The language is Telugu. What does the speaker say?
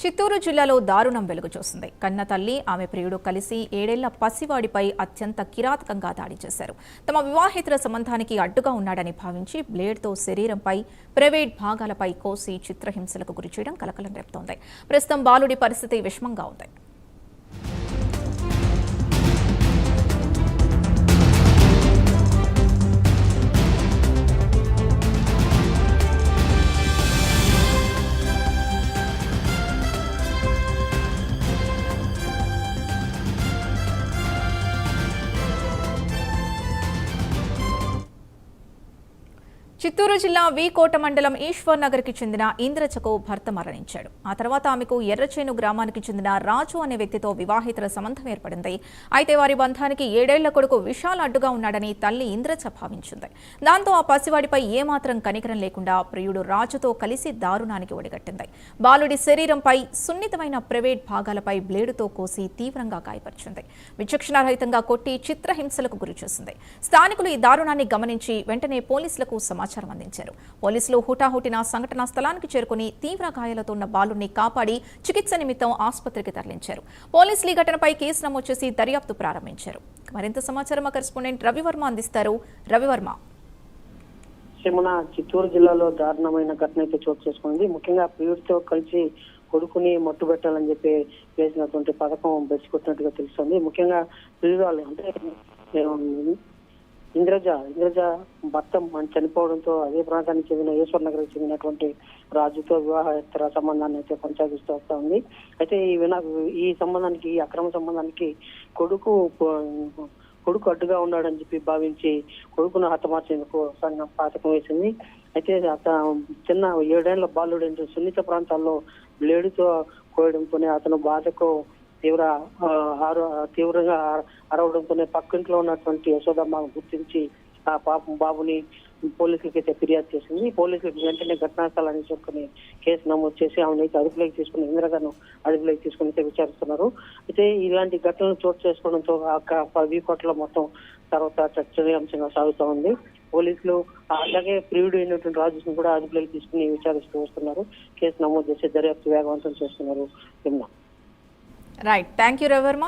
చిత్తూరు జిల్లాలో దారుణం వెలుగు చూసింది. కన్న తల్లి, ఆమె ప్రియుడు కలిసి 7 ఏళ్ల పసివాడిపై అత్యంత కిరాతకంగా దాడి చేశారు. తమ వివాహేతర సంబంధానికి అడ్డుగా ఉన్నాడని భావించి బ్లేడ్తో శరీరంపై, ప్రైవేట్ భాగాలపై కోసి చిత్రహింసలకు గురిచేయడం కలకలం రేపుతోంది. ప్రస్తుతం బాలుడి పరిస్థితి విషమంగా ఉంది. చిత్తూరు జిల్లా వీకోట మండలం ఈశ్వర్ నగర్కి చెందిన ఇంద్రజకు భర్త మరణించాడు. ఆ తర్వాత ఆమెకు ఎర్రచేను గ్రామానికి చెందిన రాజు అనే వ్యక్తితో వివాహేతర సంబంధం ఏర్పడింది. అయితే వారి బంధానికి 7 ఏళ్ల కొడుకు విశాల్ అడ్డుగా ఉన్నాడని తల్లి ఇంద్రజ భావించింది. దాంతో ఆ పసివాడిపై ఏమాత్రం కనికరం లేకుండా ప్రియుడు రాజుతో కలిసి దారుణానికి ఒడిగట్టింది. బాలుడి శరీరంపై, సున్నితమైన ప్రైవేట్ భాగాలపై బ్లేడుతో కోసి తీవ్రంగా గాయపరిచింది. విచక్షణారహితంగా కొట్టి చిత్రహింసలకు గురిచేసింది. స్థానికులు ఈ దారుణాన్ని గమనించి వెంటనే పోలీసులకు సమాచారం అందించారు. పోలీసులు హుటాహుటిన సంఘటనా స్థలానికి చేరుకుని తీవ్ర గాయాలతో ఉన్న బాలుడిని కాపాడి చికిత్స నిమిత్తం ఆసుపత్రికి తరలించారు. పోలీసులు ఈ ఘటనపై కేసు నమోదు చేసి దర్యాప్తు ప్రారంభించారు. మరింత సమాచారం మా కరెస్పాండెంట్ రవివర్మ అందిస్తారు. రవివర్మ. చిత్తూరు జిల్లాలో దారుణమైన ఘటన అయితే చోటు చేసుకుంది. ముఖ్యంగా ప్రియుడితో కలిసి కొడుకుని మట్టు పెట్టాలని చెప్పి వేసినటువంటి పథకం బెచ్చికొట్టినట్టుగా తెలుస్తుంది. ముఖ్యంగా ప్రియురాలు అంటే ఇంద్రజ భర్త చనిపోవడంతో అదే ప్రాంతానికి చెందిన ఈశ్వర్ నగర్ చెందినటువంటి రాజుతో వివాహేతర సంబంధాన్ని అయితే కొనసాగిస్తూ వస్తా ఉంది. అయితే ఈ సంబంధానికి, ఈ అక్రమ సంబంధానికి కొడుకు అడ్డుగా ఉన్నాడని చెప్పి భావించి కొడుకును హతమార్చేందుకు పాతకం వేసింది. అయితే చిన్న 7 ఏళ్ల బాలుడు సున్నిత ప్రాంతాల్లో బ్లేడుతో కోయడంతోనే అతను బాధకు తీవ్రంగా అరవడంతోనే పక్కింట్లో ఉన్నటువంటి యశోదమ్మ గుర్తించి ఆ బాబుని పోలీసులకి అయితే ఫిర్యాదు చేసింది. పోలీసులకు వెంటనే ఘటనా స్థలాన్ని చూసుకుని కేసు నమోదు చేసి ఆమెనైతే అదుపులోకి తీసుకుని ఇంద్రగాను అదుపులోకి తీసుకుని అయితే విచారిస్తున్నారు. అయితే ఇలాంటి ఘటనలు చోటు చేసుకోవడంతో వీకోటలో మొత్తం తర్వాత చర్చనీయాంశంగా సాగుతూ ఉంది. పోలీసులు అలాగే ప్రియుడు అయినటువంటి రాజును కూడా అదుపులోకి తీసుకుని విచారిస్తూ వస్తున్నారు. కేసు నమోదు చేసి దర్యాప్తు వేగవంతం చేస్తున్నారు. Right, thank you Ravi Varma.